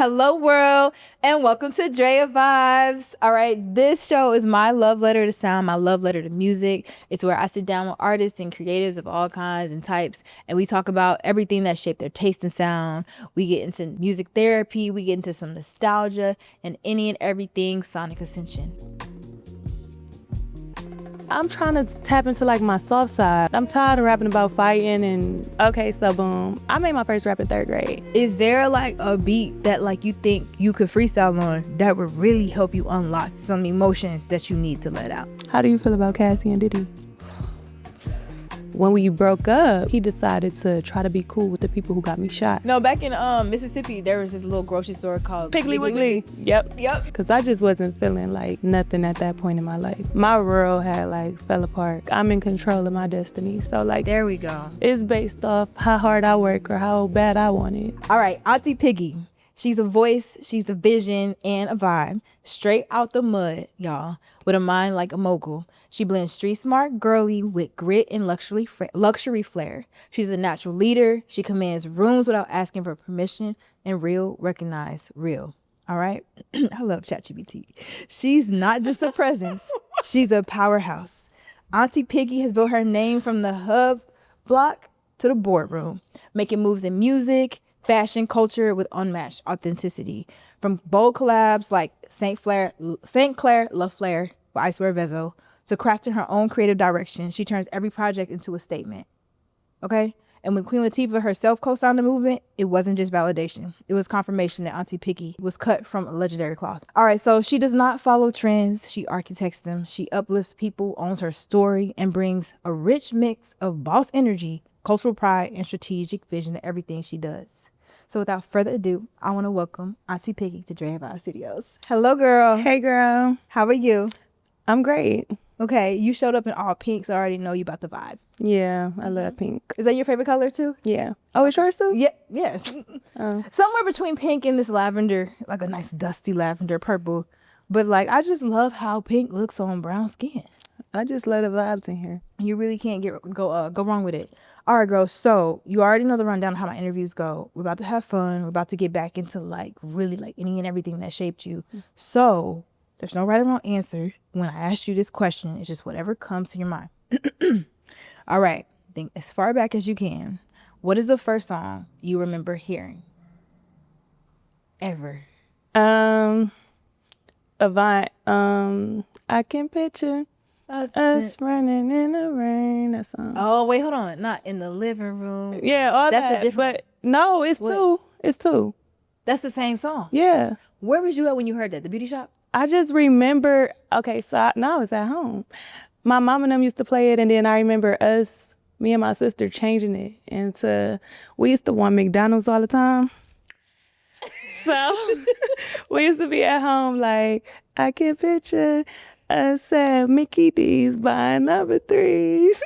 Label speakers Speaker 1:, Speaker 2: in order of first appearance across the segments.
Speaker 1: Hello, world, and welcome to Drea Vibes. All right, this show is my love letter to sound, my love letter to music. It's where I sit down with artists and creatives of all kinds and types, and we talk about everything that shaped their taste and sound. We get into music therapy, we get into some nostalgia, and any and everything sonic ascension.
Speaker 2: I'm trying to tap into like my soft side. I'm tired of rapping about fighting and okay, so boom. I made my first rap in 3rd grade.
Speaker 1: Is there like a beat that like you think you could freestyle on that would really help you unlock some emotions that you need to let out?
Speaker 2: How do you feel about Cassie and Diddy? When we broke up, he decided to try to be cool with the people who got me shot.
Speaker 1: No, back in Mississippi, there was this little grocery store called
Speaker 2: Piggly Wiggly. Yep. Because I just wasn't feeling like nothing at that point in my life. My world had like fell apart. I'm in control of my destiny. So like,
Speaker 1: there we go.
Speaker 2: It's based off how hard I work or how bad I want it.
Speaker 1: All right, Auntie Piggy. She's a voice, she's the vision and a vibe. Straight out the mud, y'all, with a mind like a mogul. She blends street smart, girly with grit and luxury flair. She's a natural leader. She commands rooms without asking for permission, and real recognize real. All right? I love ChatGPT. She's not just a presence. She's a powerhouse. Auntie Piggy has built her name from the hub block to the boardroom, making moves in music, fashion, culture with unmatched authenticity. From bold collabs like St. Clair La Flair with Icewear Vezo to crafting her own creative direction, she turns every project into a statement. Okay? And when Queen Latifah herself co-signed the movement, it wasn't just validation. It was confirmation that Auntie Piggy was cut from a legendary cloth. All right, so she does not follow trends. She architects them. She uplifts people, owns her story, and brings a rich mix of boss energy, cultural pride, and strategic vision to everything she does. So without further ado, I want to welcome Auntie Piggy to Drea Vibes Studios. Hello, girl.
Speaker 2: Hey, girl.
Speaker 1: How are you?
Speaker 2: I'm great.
Speaker 1: Okay, you showed up in all pink, so I already know you about the vibe.
Speaker 2: Yeah, I love pink.
Speaker 1: Is that your favorite color too?
Speaker 2: Yeah. Oh, it's yours too?
Speaker 1: Yeah, yes. Somewhere between pink and this lavender, like a nice dusty lavender purple. But like, I just love how pink looks on brown skin.
Speaker 2: I just love the vibes in here.
Speaker 1: You really can't go wrong with it. All right, girl. So you already know the rundown of how my interviews go. We're about to have fun. We're about to get back into like really like any and everything that shaped you. So there's no right or wrong answer. When I ask you this question, it's just whatever comes to your mind. All right. Think as far back as you can. What is the first song you remember hearing? Ever?
Speaker 2: Avant. I can picture us running in the rain. That song.
Speaker 1: Oh, wait, hold on. Not in the living room.
Speaker 2: Yeah, all
Speaker 1: That's
Speaker 2: that.
Speaker 1: a different.
Speaker 2: But no, it's two. It's two.
Speaker 1: That's the same song.
Speaker 2: Yeah.
Speaker 1: Where was you at when you heard that? The beauty shop?
Speaker 2: I just remember. Okay, so I was at home. My mom and them used to play it, and then I remember me and my sister changing it into. We used to want McDonald's all the time. So we used to be at home like, I can picture us at Mickey D's buying number 3s.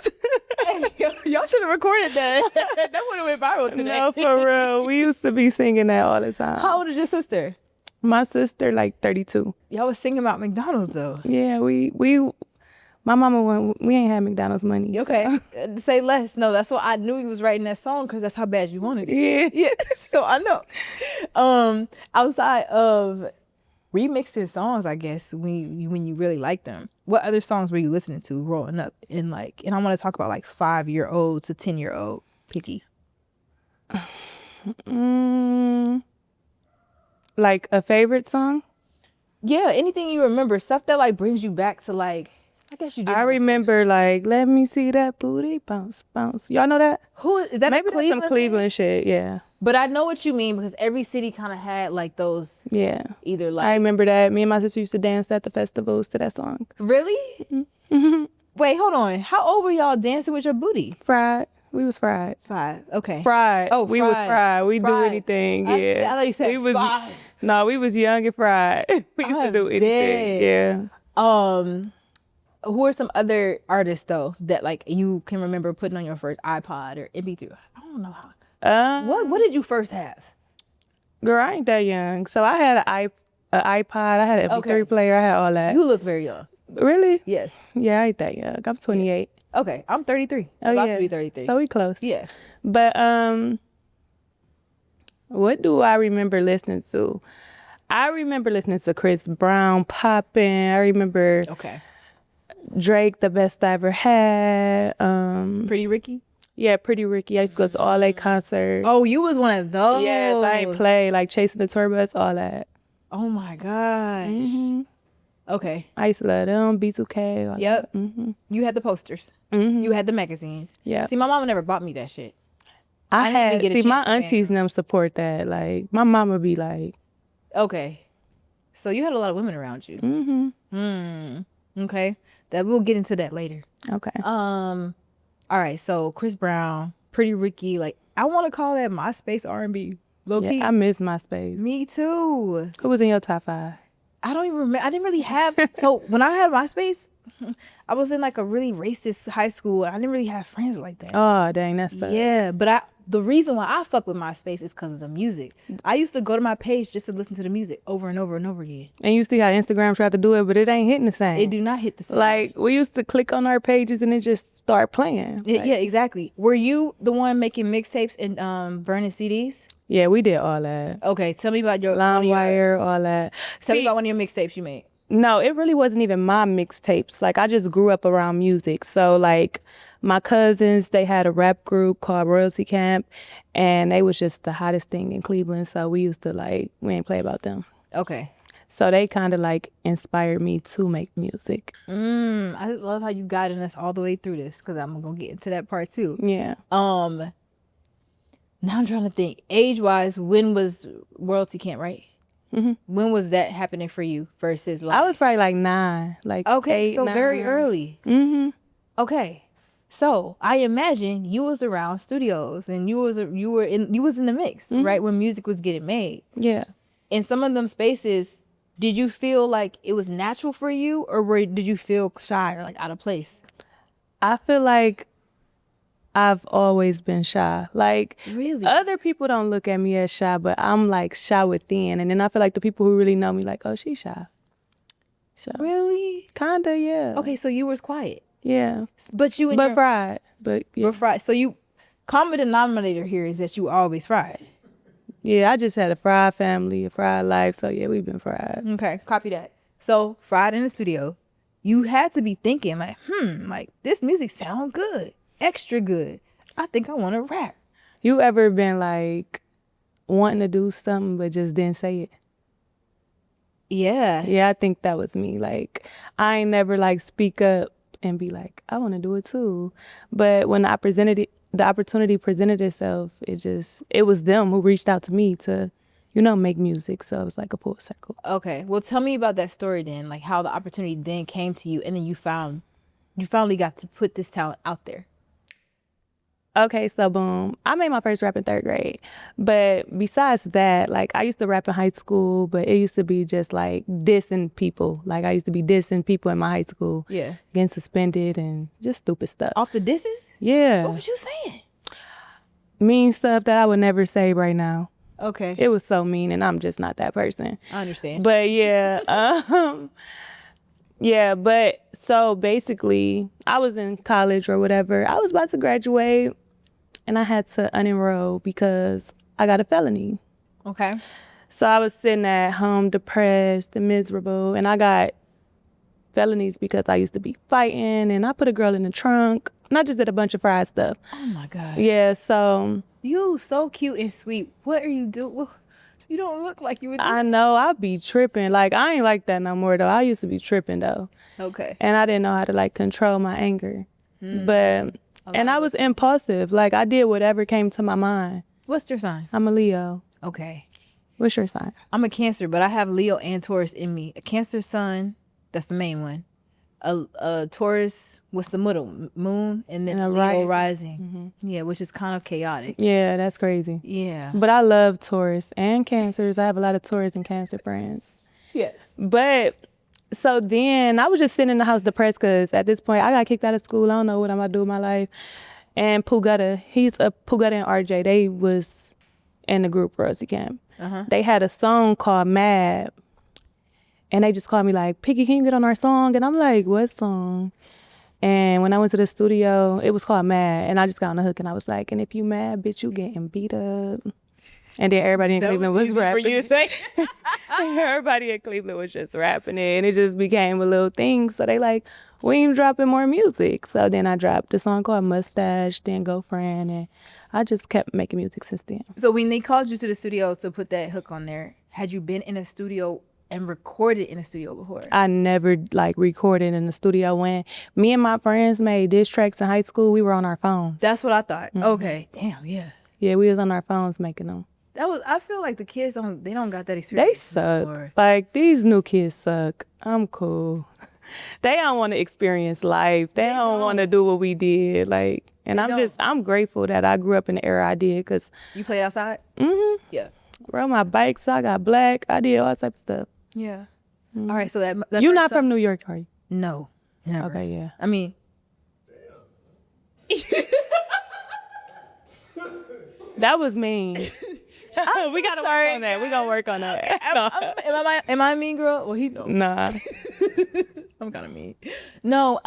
Speaker 1: Hey, y'all should have recorded that. That would have went viral today.
Speaker 2: No, for real. We used to be singing that all the time.
Speaker 1: How old is your sister?
Speaker 2: My sister, like 32.
Speaker 1: Y'all was singing about McDonald's though.
Speaker 2: Yeah, my mama we ain't had McDonald's money.
Speaker 1: Okay, so. Say less. No, that's what I knew you was writing that song because that's how bad you wanted it.
Speaker 2: Yeah.
Speaker 1: Yeah. So I know. Outside of remixing songs, I guess when you really like them, what other songs were you listening to growing up? And I want to talk about like 5-year-old to 10-year-old Piggy.
Speaker 2: Like a favorite song?
Speaker 1: Yeah, anything you remember, stuff that like brings you back to like. I guess you did.
Speaker 2: I remember like, let me see that booty bounce, bounce. Y'all know that?
Speaker 1: Who is that?
Speaker 2: Maybe that's some Cleveland shit, yeah.
Speaker 1: But I know what you mean because every city kind of had like those.
Speaker 2: Yeah.
Speaker 1: Either like.
Speaker 2: I remember that. Me and my sister used to dance at the festivals to that song.
Speaker 1: Really?
Speaker 2: Mm-hmm.
Speaker 1: Wait, hold on. How old were y'all dancing with your booty?
Speaker 2: Fried. We was fried.
Speaker 1: 5. Okay.
Speaker 2: Fried.
Speaker 1: Oh,
Speaker 2: we was fried. We do anything. Yeah.
Speaker 1: I thought you said 5.
Speaker 2: No, we was young and fried. We used to do anything.
Speaker 1: Dead. Yeah. Who are some other artists though that like you can remember putting on your first iPod or MP3? I don't know how. What did you first have?
Speaker 2: Girl, I ain't that young. So I had an iPod. I had an MP3 player. I had all that.
Speaker 1: You look very young.
Speaker 2: Really?
Speaker 1: Yes.
Speaker 2: Yeah, I ain't that young. I'm 28.
Speaker 1: Okay, I'm 33.
Speaker 2: Oh,
Speaker 1: about
Speaker 2: yeah.
Speaker 1: to be 33.
Speaker 2: So we close.
Speaker 1: Yeah.
Speaker 2: But What do I remember listening to? I remember listening to Chris Brown, Poppin'. I remember
Speaker 1: Okay.
Speaker 2: Drake, The Best I Ever Had.
Speaker 1: Pretty Ricky?
Speaker 2: Yeah, Pretty Ricky. I used to go to all their concerts.
Speaker 1: Oh, you was one of those.
Speaker 2: Yes, I ain't play like Chasing the Tour Bus, all that.
Speaker 1: Oh my gosh.
Speaker 2: Mm-hmm.
Speaker 1: Okay.
Speaker 2: I used to love them, B2K. All
Speaker 1: Yep.
Speaker 2: That. Mm-hmm.
Speaker 1: You had the posters.
Speaker 2: Mm-hmm.
Speaker 1: You had the magazines.
Speaker 2: Yeah.
Speaker 1: See, my mama never bought me that shit.
Speaker 2: I
Speaker 1: didn't even
Speaker 2: had,
Speaker 1: get a
Speaker 2: see,
Speaker 1: chance
Speaker 2: my
Speaker 1: to fan
Speaker 2: aunties and them support that. Like, my mama be like,
Speaker 1: Okay. So you had a lot of women around you.
Speaker 2: mm-hmm.
Speaker 1: Okay. That we'll get into that later.
Speaker 2: Okay.
Speaker 1: All right. So Chris Brown, Pretty Ricky, like I want to call that MySpace R&B. Low key.
Speaker 2: Yeah, I miss MySpace.
Speaker 1: Me too.
Speaker 2: Who was in your top 5?
Speaker 1: I don't even remember. I didn't really have. So when I had MySpace, I was in like a really racist high school. I didn't really have friends like that.
Speaker 2: Oh, dang, that's tough.
Speaker 1: Yeah, but the reason why I fuck with MySpace is because of the music. I used to go to my page just to listen to the music over and over and over again.
Speaker 2: And you see how Instagram tried to do it, but it ain't hitting the same.
Speaker 1: It do not hit the same.
Speaker 2: Like, we used to click on our pages and it just start playing. Like,
Speaker 1: Yeah, exactly. Were you the one making mixtapes and burning CDs?
Speaker 2: yeah, we did all that.
Speaker 1: Okay, tell me about your one of your-
Speaker 2: LimeWire, all that.
Speaker 1: Tell me
Speaker 2: See,
Speaker 1: about one of your mixtapes you made.
Speaker 2: no, it really wasn't even my mixtapes. Like, I just grew up around music. So, like, my cousins, they had a rap group called Royalty Camp, and they was just the hottest thing in Cleveland. So we used to, like, we ain't play about them.
Speaker 1: Okay.
Speaker 2: So they kind of, like, inspired me to make music.
Speaker 1: I love how you guided us all the way through this because I'm gonna get into that part too.
Speaker 2: Yeah.
Speaker 1: Now I'm trying to think. Age-wise, when was Royalty Camp, right?
Speaker 2: Mm-hmm.
Speaker 1: When was that happening for you versus like?
Speaker 2: I was probably like 9, like
Speaker 1: Okay,
Speaker 2: 8,
Speaker 1: so
Speaker 2: 9.
Speaker 1: very early.
Speaker 2: Mm-hmm.
Speaker 1: Okay, so I imagine you was around studios and you was in the mix, right, when music was getting made.
Speaker 2: Yeah.
Speaker 1: In some of them spaces, did you feel like it was natural for you, or did you feel shy or like out of place?
Speaker 2: I feel like I've always been shy. Like,
Speaker 1: Really?
Speaker 2: other people don't look at me as shy, but I'm like shy within. And then I feel like the people who really know me, like, oh, she's shy. So,
Speaker 1: Really?
Speaker 2: kinda, yeah.
Speaker 1: Okay, so you was quiet,
Speaker 2: Yeah.
Speaker 1: but you and
Speaker 2: But
Speaker 1: your
Speaker 2: fried. But yeah.
Speaker 1: were fried. So you common denominator here is that you always fried.
Speaker 2: Yeah, I just had a fried family, a fried life. So yeah, we've been fried.
Speaker 1: Okay, copy that. So fried in the studio, you had to be thinking like, like this music sound good, extra good. I think I want to rap.
Speaker 2: You ever been like wanting to do something but just didn't say it?
Speaker 1: Yeah.
Speaker 2: Yeah, I think that was me. Like, I ain't never like speak up and be like, I want to do it too. But when the opportunity presented itself, it was them who reached out to me to, make music. So it was like a full circle.
Speaker 1: Okay. Well, tell me about that story then, like how the opportunity then came to you, and then you finally got to put this talent out there.
Speaker 2: Okay, so boom. I made my first rap in 3rd grade. But besides that, like, I used to rap in high school, but it used to be just like dissing people. Like, I used to be dissing people in my high school.
Speaker 1: Yeah.
Speaker 2: Getting suspended and just stupid stuff.
Speaker 1: Off the disses?
Speaker 2: Yeah.
Speaker 1: What was you saying?
Speaker 2: Mean stuff that I would never say right now.
Speaker 1: Okay.
Speaker 2: It was so mean, and I'm just not that person.
Speaker 1: I understand.
Speaker 2: But yeah, yeah, but so basically, I was in college or whatever. I was about to graduate, and I had to unenroll because I got a felony.
Speaker 1: Okay.
Speaker 2: So I was sitting at home depressed and miserable, and I got felonies because I used to be fighting, and I put a girl in the trunk, and I just did a bunch of fried stuff.
Speaker 1: Oh my God.
Speaker 2: Yeah, so
Speaker 1: You so cute and sweet. What are you doing? You don't look like you would do.
Speaker 2: I know I be tripping. Like, I ain't like that no more though. I used to be tripping though.
Speaker 1: Okay.
Speaker 2: And I didn't know how to like control my anger. But and I was impulsive. Like, I did whatever came to my mind.
Speaker 1: What's your sign?
Speaker 2: I'm a Leo.
Speaker 1: Okay.
Speaker 2: What's your sign?
Speaker 1: I'm a Cancer, but I have Leo and Taurus in me. A Cancer sun, that's the main one. A Taurus, what's the middle? Moon, and then
Speaker 2: And a
Speaker 1: Leo
Speaker 2: rising.
Speaker 1: rising. Yeah, which is kind of chaotic.
Speaker 2: Yeah, that's crazy.
Speaker 1: Yeah.
Speaker 2: But I love Taurus and Cancers. I have a lot of Taurus and Cancer friends.
Speaker 1: Yes.
Speaker 2: But so then I was just sitting in the house depressed because at this point I got kicked out of school. I don't know what I'm going to do with my life. And Pugutta and RJ, they was in the group Rosie Camp. They had a song called Mad. And they just called me like, Piggy, can you get on our song? And I'm like, what song? And when I went to the studio, it was called Mad. And I just got on the hook and I was like, and if you mad, bitch, you getting beat up. And then everybody in
Speaker 1: That
Speaker 2: Cleveland
Speaker 1: was
Speaker 2: was
Speaker 1: easy for
Speaker 2: rapping.
Speaker 1: you to say.
Speaker 2: Everybody in Cleveland was just rapping it, and it just became a little thing. So they like, we ain't dropping more music. So then I dropped a song called Mustache, then Girlfriend, and I just kept making music since then.
Speaker 1: So when they called you to the studio to put that hook on there, had you been in a studio and recorded in a studio before?
Speaker 2: I never like recorded in the studio. When me and my friends made diss tracks in high school, we were on our phones.
Speaker 1: That's what I thought. Okay. Damn, yeah.
Speaker 2: Yeah, we was on our phones making them.
Speaker 1: I feel like the kids don't got that
Speaker 2: They
Speaker 1: experience.
Speaker 2: suck.
Speaker 1: anymore.
Speaker 2: Like, these new kids suck. I'm cool. They don't want to experience life. They don't want to do what we did. Like, and I'm grateful that I grew up in the era I did, because
Speaker 1: You played outside? Yeah.
Speaker 2: rode my bike, so I got black. I did all type of stuff.
Speaker 1: Yeah. All right, so that
Speaker 2: You're
Speaker 1: first
Speaker 2: not
Speaker 1: song-
Speaker 2: from New York, are you?
Speaker 1: No. Never.
Speaker 2: Okay, yeah.
Speaker 1: I mean,
Speaker 2: That was mean. We gotta
Speaker 1: sorry,
Speaker 2: work on that. We gonna work on that.
Speaker 1: am I a mean girl? Well, he knows.
Speaker 2: Nah.
Speaker 1: I'm kind of mean. No,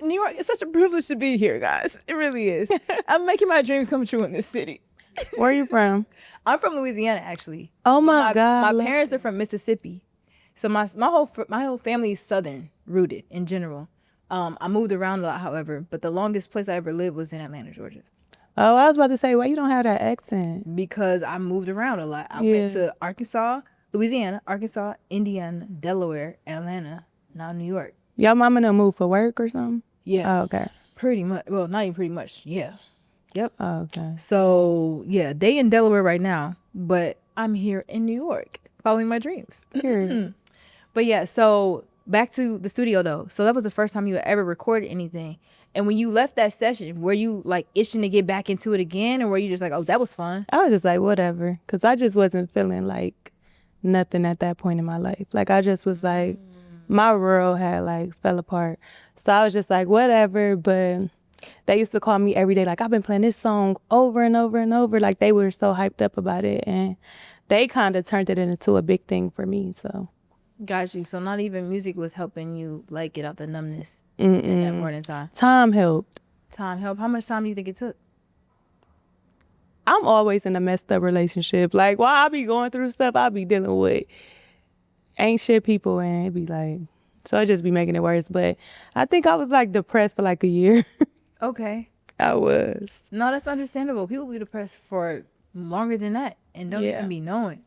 Speaker 1: New York is such a privilege to be here, guys. It really is. I'm making my dreams come true in this city.
Speaker 2: Where are you from?
Speaker 1: I'm from Louisiana, actually.
Speaker 2: Oh my God.
Speaker 1: My parents are from Mississippi, so my whole family is Southern rooted in general. I moved around a lot, however, but the longest place I ever lived was in Atlanta, Georgia.
Speaker 2: Oh, I was about to say, why you don't have that accent?
Speaker 1: Because I moved around a lot. I
Speaker 2: Yeah.
Speaker 1: went to Arkansas, Louisiana, Arkansas, Indiana, Delaware, Atlanta, now New York.
Speaker 2: Y'all mama done moved for work or something?
Speaker 1: Yeah,
Speaker 2: Oh, okay.
Speaker 1: pretty much. Well, not even pretty much. Yeah. Yep.
Speaker 2: Oh, okay.
Speaker 1: So yeah, they in Delaware right now, but I'm here in New York following my dreams.
Speaker 2: Period.
Speaker 1: But yeah, so back to the studio though. So that was the first time you ever recorded anything. And when you left that session, were you like itching to get back into it again, or were you just like, oh, that was fun?
Speaker 2: I was just like, whatever. Because I just wasn't feeling like nothing at that point in my life. Like, I just was like, my world had like fell apart. So I was just like, whatever. But they used to call me every day, like, I've been playing this song over and over and over. Like, they were so hyped up about it. And they kind of turned it into a big thing for me. So.
Speaker 1: Got you. So not even music was helping you like get out the numbness in that morning time.
Speaker 2: Time helped.
Speaker 1: Time help. How much time do you think it took?
Speaker 2: I'm always in a messed up relationship. Like, while I be going through stuff, I be dealing with ain't shit people, and it be like, so I just be making it worse. But I think I was like depressed for like a year.
Speaker 1: Okay.
Speaker 2: I was.
Speaker 1: No, that's understandable. People be depressed for longer than that and don't
Speaker 2: Yeah.
Speaker 1: even be knowing.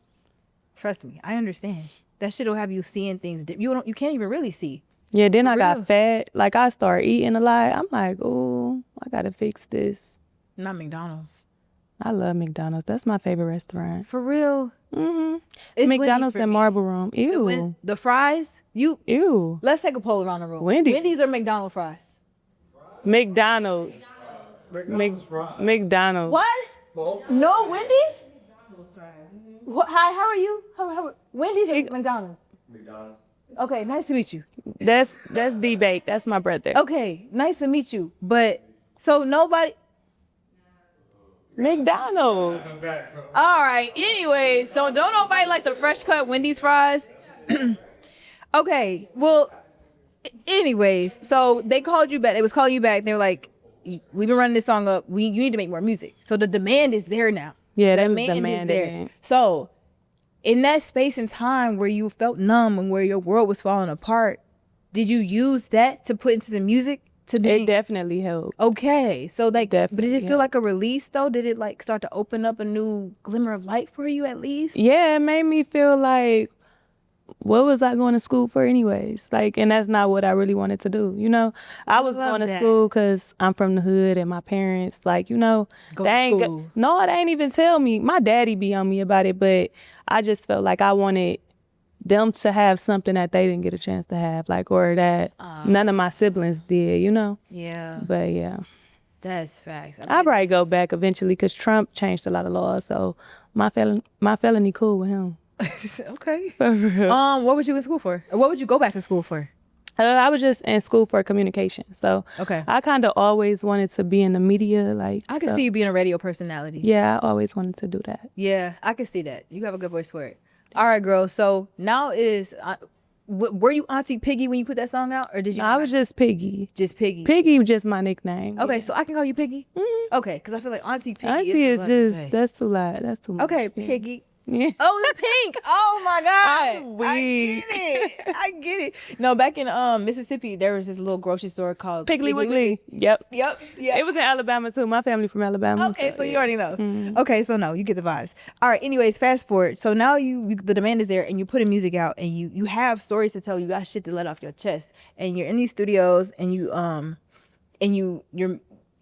Speaker 1: Trust me, I understand. That shit will have you seeing things you can't even really see.
Speaker 2: Yeah, then
Speaker 1: For
Speaker 2: I
Speaker 1: real.
Speaker 2: got fat. Like, I started eating a lot. I'm like, oh, I gotta fix this.
Speaker 1: Not McDonald's.
Speaker 2: I love McDonald's. That's my favorite restaurant.
Speaker 1: For real.
Speaker 2: Mm-hmm.
Speaker 1: It's
Speaker 2: McDonald's
Speaker 1: Wendy's for
Speaker 2: and
Speaker 1: me.
Speaker 2: Marble Room. Ew.
Speaker 1: The fries,
Speaker 2: Ew.
Speaker 1: let's take a poll around the room.
Speaker 2: Wendy's.
Speaker 1: or McDonald's fries?
Speaker 2: McDonald's. McDonald's.
Speaker 1: What? No Wendy's? What, hi, how are you? Wendy's or McDonald's? McDonald's. Okay, nice to meet you.
Speaker 2: That's D-Bake. That's my brother.
Speaker 1: Okay, nice to meet you. But, so nobody...
Speaker 2: McDonald's.
Speaker 1: All right. Anyways, so don't nobody like the fresh cut Wendy's fries? Okay. Well, anyways, so they called you back. They was calling you back. They were like, we've been running this song up. You need to make more music. So the demand is there now.
Speaker 2: Yeah,
Speaker 1: The
Speaker 2: that was
Speaker 1: demand is
Speaker 2: demanding.
Speaker 1: there. So in that space and time where you felt numb and where your world was falling apart, did you use that to put into the music?
Speaker 2: It definitely helped.
Speaker 1: Okay, so like, but did
Speaker 2: Definitely,
Speaker 1: it feel
Speaker 2: yeah.
Speaker 1: like a release though? Did it like start to open up a new glimmer of light for you at least?
Speaker 2: Yeah, it made me feel like, what was I going to school for anyways? Like, and that's not what I really wanted to do, you know? I was
Speaker 1: love
Speaker 2: going to
Speaker 1: that.
Speaker 2: school because I'm from the hood and my parents, like, you know,
Speaker 1: Go
Speaker 2: they
Speaker 1: to
Speaker 2: ain't
Speaker 1: school.
Speaker 2: no, they ain't even tell me. My daddy be on me about it, but I just felt like I wanted them to have something that they didn't get a chance to have, like, or that none of my siblings did, you know?
Speaker 1: Yeah,
Speaker 2: But yeah,
Speaker 1: that's facts.
Speaker 2: I'll probably go back eventually because Trump changed a lot of laws, so my felony cool with him.
Speaker 1: Okay.
Speaker 2: For real.
Speaker 1: What was you in school for? Or what would you go back to school for?
Speaker 2: I was just in school for communication, so
Speaker 1: Okay.
Speaker 2: I kind of always wanted to be in the media. Like,
Speaker 1: I can
Speaker 2: so-
Speaker 1: see you being a radio personality.
Speaker 2: Yeah, I always wanted to do that.
Speaker 1: Yeah, I can see that. You have a good voice for it. All right, girl. So now is Were you Auntie Piggy when you put that song out, or did you?
Speaker 2: No, I was just Piggy.
Speaker 1: Just Piggy.
Speaker 2: Piggy was just my nickname.
Speaker 1: Okay, so I can call you Piggy. Okay, because I feel like Auntie Piggy.
Speaker 2: Auntie is just that's too loud. That's too much.
Speaker 1: Okay, Piggy.
Speaker 2: Yeah.
Speaker 1: Oh, the pink. Oh my God.
Speaker 2: I'm weak.
Speaker 1: I get it. No, back in Mississippi, there was this little grocery store called
Speaker 2: Piggly Wiggly. Yep.
Speaker 1: Yep.
Speaker 2: It was in Alabama too. My family from Alabama.
Speaker 1: Okay, so you
Speaker 2: yeah.
Speaker 1: already know. Okay, so no, you get the vibes. All right. Anyways, fast forward. So now the demand is there, and you're putting music out, and you have stories to tell. You got shit to let off your chest, and you're in these studios, and you're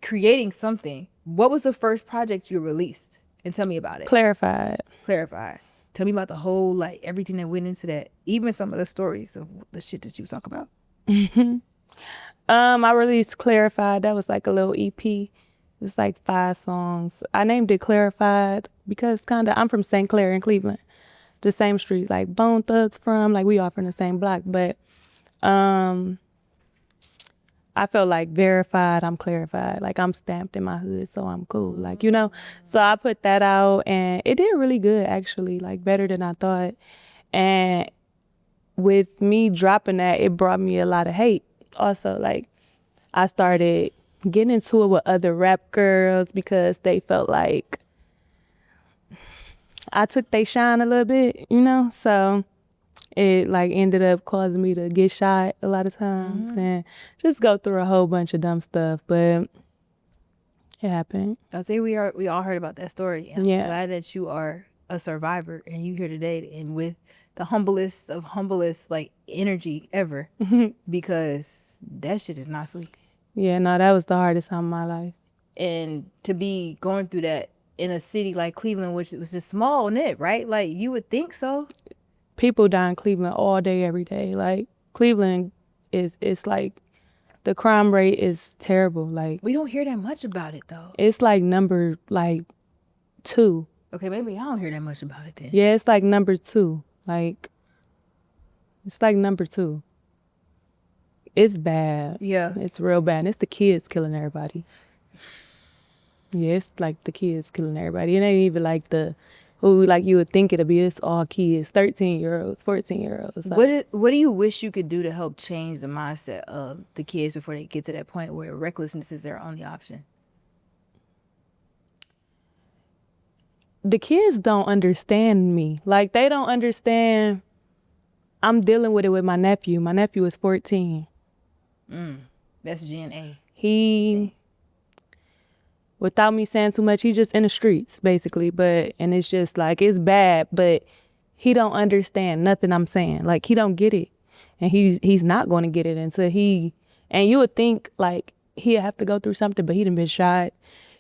Speaker 1: creating something. What was the first project you released? And tell me about it.
Speaker 2: Clarified.
Speaker 1: Tell me about the whole, like, everything that went into that. Even some of the stories of the shit that you talk about.
Speaker 2: I released Clarified. That was like a little EP. It was like 5 songs. I named it Clarified because I'm from St. Clair in Cleveland. The same street like Bone Thugs from, like we all from the same block. But I felt like verified, I'm clarified. Like I'm stamped in my hood, so I'm cool. Like, you know, so I put that out and it did really good actually, like better than I thought. And with me dropping that, it brought me a lot of hate. Also, like I started getting into it with other rap girls because they felt like I took they shine a little bit, you know? So it like ended up causing me to get shot a lot of times and just go through a whole bunch of dumb stuff, but it happened.
Speaker 1: I think we all heard about that story, and
Speaker 2: Yeah.
Speaker 1: I'm glad that you are a survivor and you here today and with the humblest of humblest like energy ever, because that shit is not sweet.
Speaker 2: Yeah, no, that was the hardest time of my life.
Speaker 1: And to be going through that in a city like Cleveland, which was just small knit, right? Like you would think so.
Speaker 2: People die in Cleveland all day, every day. Like Cleveland it's like the crime rate is terrible. Like
Speaker 1: We don't hear that much about it though.
Speaker 2: it's like number like 2.
Speaker 1: Okay, maybe I don't hear that much about it then.
Speaker 2: Yeah, it's like number 2. Like it's like number 2. It's bad.
Speaker 1: Yeah.
Speaker 2: It's real bad. And it's the kids killing everybody. Yeah, it's like the kids killing everybody. It ain't even like who like you would think it'd be. It's all kids, 13-year-olds, 14-year-olds. Like,
Speaker 1: What do you wish you could do to help change the mindset of the kids before they get to that point where recklessness is their only option?
Speaker 2: the kids don't understand me. Like they don't understand. I'm dealing with it with my nephew. My nephew is 14.
Speaker 1: That's Gen A.
Speaker 2: He, without me saying too much, he just in the streets basically. And it's just like, it's bad, but he don't understand nothing I'm saying. Like he don't get it. And he's not going to get it until and you would think like he'd have to go through something, but he done been shot.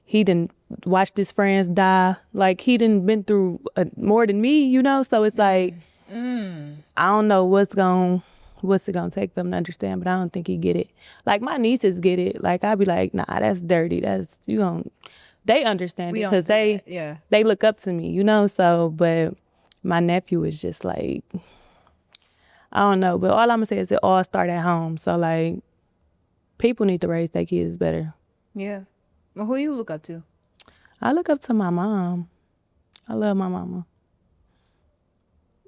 Speaker 2: He done watched his friends die. Like he done been through more than me, you know? So it's like, I don't know what's it gonna take for him to understand, but I don't think he get it. Like my nieces get it. Like I'd be like, nah, that's dirty. They understand it because they look up to me, you know? So, but my nephew is just like, I don't know. But all I'm gonna say is it all start at home. So like, people need to raise their kids better.
Speaker 1: Yeah. Well, who you look up to?
Speaker 2: I look up to my mom. I love my mama.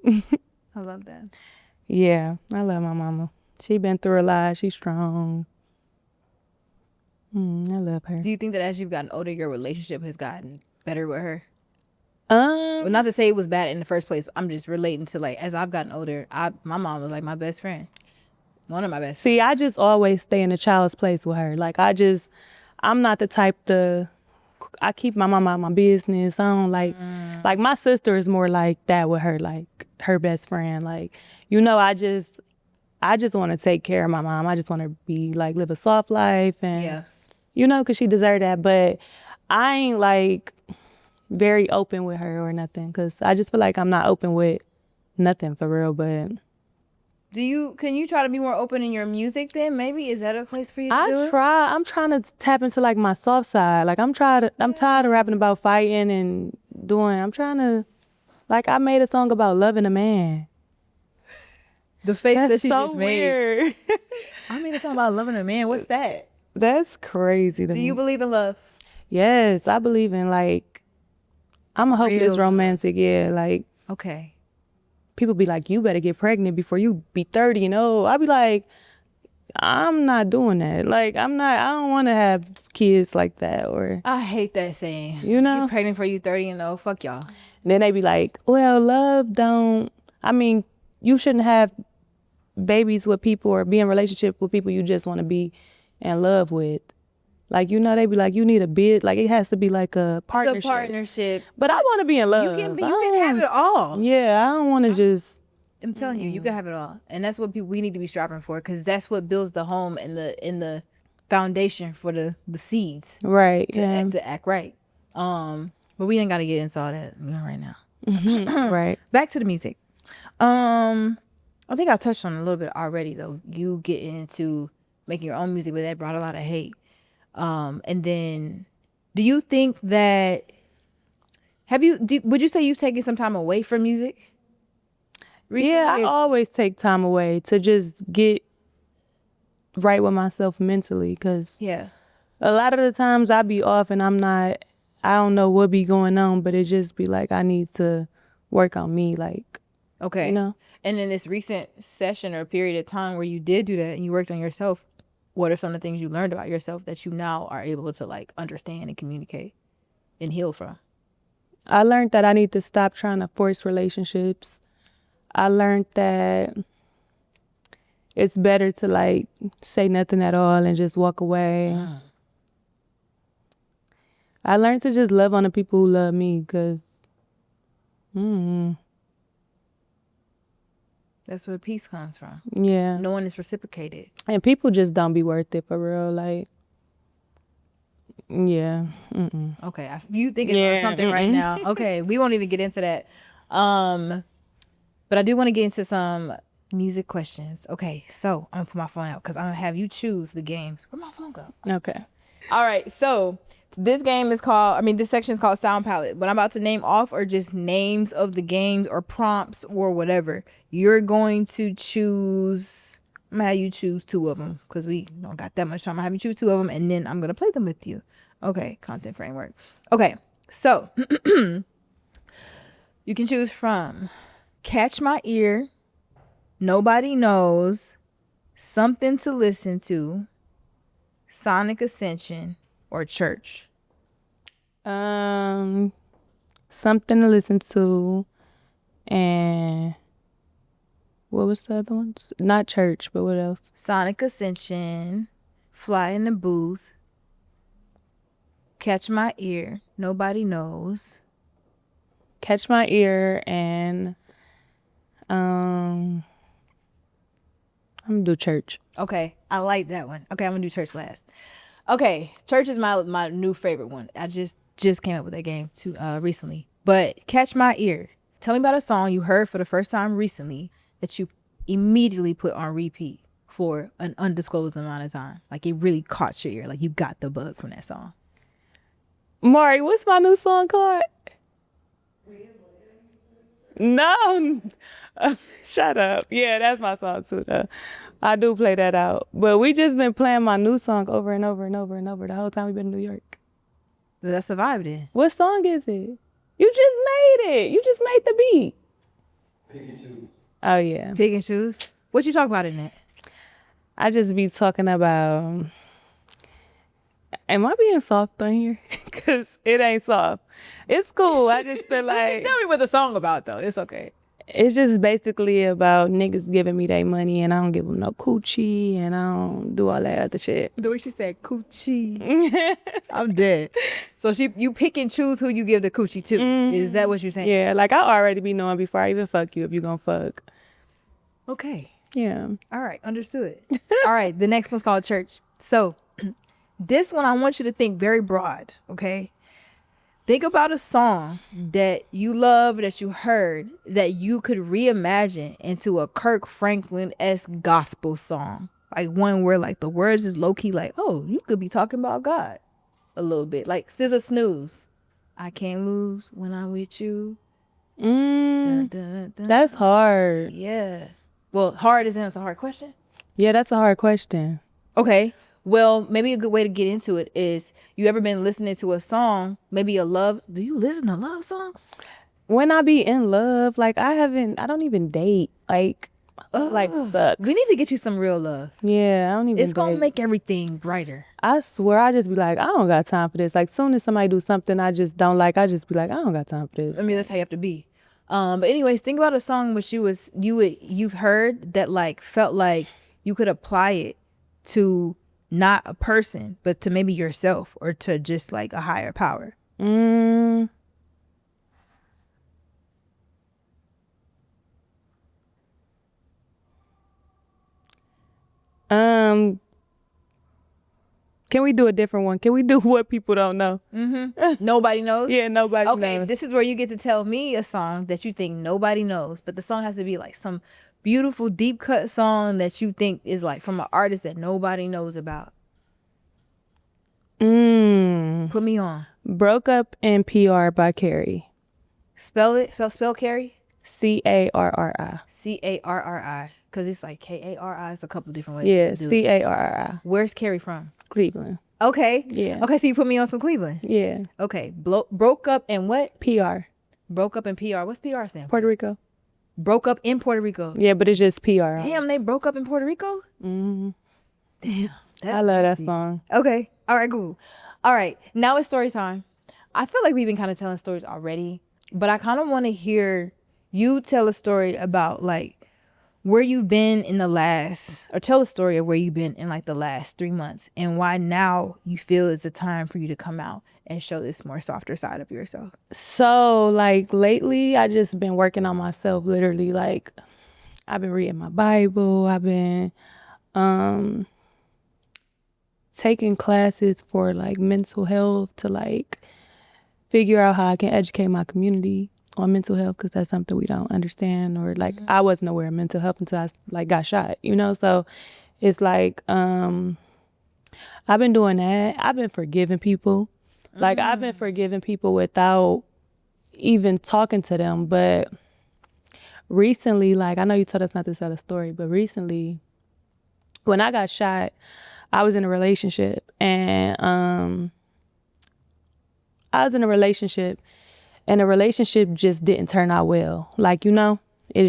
Speaker 1: I love that.
Speaker 2: Yeah, I love my mama. She been through a lot. She's strong. I love her.
Speaker 1: Do you think that as you've gotten older, your relationship has gotten better with her?
Speaker 2: Well,
Speaker 1: not to say it was bad in the first place, but I'm just relating to like, as I've gotten older, my mom was like my best friend. One of my best friends.
Speaker 2: See, I just always stay in a child's place with her. Like I'm not the type I keep my mom out of my business. I don't like my sister is more like that with her, like her best friend. Like, you know, I just want to take care of my mom. I just want to be like, live a soft life and, you know, cause she deserved that. But I ain't like very open with her or nothing. Cause I just feel like I'm not open with nothing for real, but.
Speaker 1: Can you try to be more open in your music then? Maybe is that a place for you to do it?
Speaker 2: I'm trying to tap into like my soft side. Like I'm tired of rapping about fighting and I'm trying to, like I made a song about loving a man.
Speaker 1: The face
Speaker 2: That's
Speaker 1: that she
Speaker 2: so
Speaker 1: just made.
Speaker 2: Weird.
Speaker 1: I made a song about loving a man. What's that?
Speaker 2: That's crazy to me.
Speaker 1: Do you believe in love?
Speaker 2: Yes, I believe in like, I'm a hopeless romantic. Yeah, like.
Speaker 1: Okay.
Speaker 2: people be like, you better get pregnant before you be 30 and old. I be like, I'm not doing that. Like, I don't want to have kids like that. Or
Speaker 1: I hate that saying.
Speaker 2: You know?
Speaker 1: Get pregnant for you 30 and old. Fuck y'all.
Speaker 2: then they be like, well, you shouldn't have babies with people or be in relationship with people you just want to be in love with. Like, you know, they be like, you need a bid. Like, it has to be like a partnership.
Speaker 1: It's a partnership.
Speaker 2: But I want to be in love.
Speaker 1: You can have it all.
Speaker 2: Yeah, I don't want to just.
Speaker 1: I'm telling you, you can have it all, and that's what we need to be striving for, because that's what builds the home and the foundation for the seeds,
Speaker 2: Right.
Speaker 1: to act right. But we ain't got to get into all that right now.
Speaker 2: Right.
Speaker 1: Back to the music. I think I touched on it a little bit already, though. You get into making your own music, but that brought a lot of hate. And then, do you think that would you say you've taken some time away from music recently?
Speaker 2: Yeah, I always take time away to just get right with myself mentally, because
Speaker 1: yeah,
Speaker 2: a lot of the times I be off and I don't know what be going on, but it just be like, I need to work on me, like,
Speaker 1: okay,
Speaker 2: you know.
Speaker 1: And in this recent session or period of time where you did do that and you worked on yourself, what are some of the things you learned about yourself that you now are able to like understand and communicate and heal from?
Speaker 2: I learned that I need to stop trying to force relationships. I learned that it's better to like say nothing at all and just walk away. I learned to just love on the people who love me, because
Speaker 1: that's where peace comes from.
Speaker 2: Yeah.
Speaker 1: No one is reciprocated.
Speaker 2: And people just don't be worth it for real. Like, yeah.
Speaker 1: Okay, you thinking about something right now. Okay, we won't even get into that. But I do want to get into some music questions. Okay, so I'm gonna put my phone out because I'm gonna have you choose the games. Where'd my phone go?
Speaker 2: Okay.
Speaker 1: All right, so this section is called Sound Palette. What I'm about to name off are just names of the games or prompts or whatever. You're going to choose. I'm gonna have you choose two of them because we don't got that much time. I'm gonna have you choose two of them, and then I'm gonna play them with you. Okay, content framework. Okay, so you can choose from Catch My Ear, Nobody Knows, Something to Listen to, Sonic Ascension, or Church.
Speaker 2: Something to listen to, and what was the other ones? Not Church, but what else?
Speaker 1: Sonic Ascension, Fly in the Booth, Catch My Ear, Nobody Knows.
Speaker 2: Catch My Ear, and I'm gonna do Church.
Speaker 1: Okay, I like that one. Okay, I'm gonna do Church last. Okay, Church is my new favorite one. I just came up with that game too recently. But Catch My Ear. Tell me about a song you heard for the first time recently that you immediately put on repeat for an undisclosed amount of time. Like it really caught your ear. Like you got the bug from that song.
Speaker 2: Mari, what's my new song called? No. Shut up. Yeah, that's my song too, though. I do play that out. But we just been playing my new song over and over and over and over the whole time we've been in New York.
Speaker 1: But that's a vibe then.
Speaker 2: What song is it? You just made it. You just made the beat.
Speaker 3: Pick and choose.
Speaker 2: Oh, yeah.
Speaker 1: Pick and choose. What you talk about in it?
Speaker 2: I just be talking about... Am I being soft on here? Because it ain't soft. It's cool. I just feel like...
Speaker 1: Tell me what the song about, though. It's okay.
Speaker 2: It's just basically about niggas giving me their money and I don't give them no coochie and I don't do all that other shit.
Speaker 1: The way she said coochie. I'm dead. So you pick and choose who you give the coochie to. Is that what you're saying?
Speaker 2: Yeah, like I already be knowing before I even fuck you if you gonna fuck.
Speaker 1: Okay.
Speaker 2: Yeah.
Speaker 1: All right. Understood. All right. The next one's called Church. So this one, I want you to think very broad. Okay. Think about a song that you love, that you heard, that you could reimagine into a Kirk Franklin-esque gospel song. Like one where like the words is low-key like, oh, you could be talking about God a little bit. Like SZA Snooze. I can't lose when I'm with you. Dun, dun, dun.
Speaker 2: That's hard.
Speaker 1: Yeah. Well, hard isn't a hard question.
Speaker 2: Yeah, that's a hard question.
Speaker 1: Okay. Well, maybe a good way to get into it is, you ever been listening to a song, maybe a love, do you listen to love songs?
Speaker 2: when I be in love, like I don't even date. Like life sucks.
Speaker 1: We need to get you some real love.
Speaker 2: Yeah, I don't even
Speaker 1: It's gonna
Speaker 2: date.
Speaker 1: make everything brighter.
Speaker 2: I swear, I just be like, I don't got time for this. Like, soon as somebody do something I just don't like, I just be like, I don't got time for this.
Speaker 1: I mean, that's how you have to be. But anyways, think about a song which you've heard that like felt like you could apply it to not a person, but to maybe yourself or to just like a higher power.
Speaker 2: Can we do a different one? Can we do what people don't know?
Speaker 1: Nobody knows.
Speaker 2: Yeah, nobody
Speaker 1: Okay,
Speaker 2: knows.
Speaker 1: this is where you get to tell me a song that you think nobody knows, but the song has to be like some beautiful deep cut song that you think is like from an artist that nobody knows about. Put me on.
Speaker 2: Broke Up in PR by Carrie.
Speaker 1: Spell it. Spell Carrie.
Speaker 2: Carri.
Speaker 1: Carri, because it's like Kari. It's a couple different ways.
Speaker 2: Yeah,
Speaker 1: to do it.
Speaker 2: Carri.
Speaker 1: Where's Carrie from?
Speaker 2: Cleveland.
Speaker 1: Okay.
Speaker 2: Yeah.
Speaker 1: Okay, so you put me on some Cleveland.
Speaker 2: Yeah.
Speaker 1: Okay. Broke up and what?
Speaker 2: PR.
Speaker 1: Broke up in PR. What's PR stand for?
Speaker 2: Puerto Rico.
Speaker 1: Broke up in Puerto Rico.
Speaker 2: Yeah, but it's just PR.
Speaker 1: Damn, they broke up in Puerto Rico?
Speaker 2: Mm-hmm.
Speaker 1: Damn.
Speaker 2: I love that song.
Speaker 1: Okay. All right, cool. All right. Now it's story time. I feel like we've been kind of telling stories already, but I kind of want to hear you tell a story about like where you've been in the last, or tell a story of where you've been in like the last 3 months and why now you feel it's the time for you to come out and show this more softer side of yourself.
Speaker 2: So like lately I just been working on myself, literally. Like I've been reading my Bible. I've been taking classes for like mental health to like figure out how I can educate my community on mental health, because that's something we don't understand, or like I wasn't aware of mental health until I like got shot, you know? So it's like I've been doing that. I've been forgiving people. Like I've been forgiving people without even talking to them. But recently, like I know you told us not to tell a story, but recently when I got shot, I was in a relationship, and and the relationship just didn't turn out well. Like, you know, it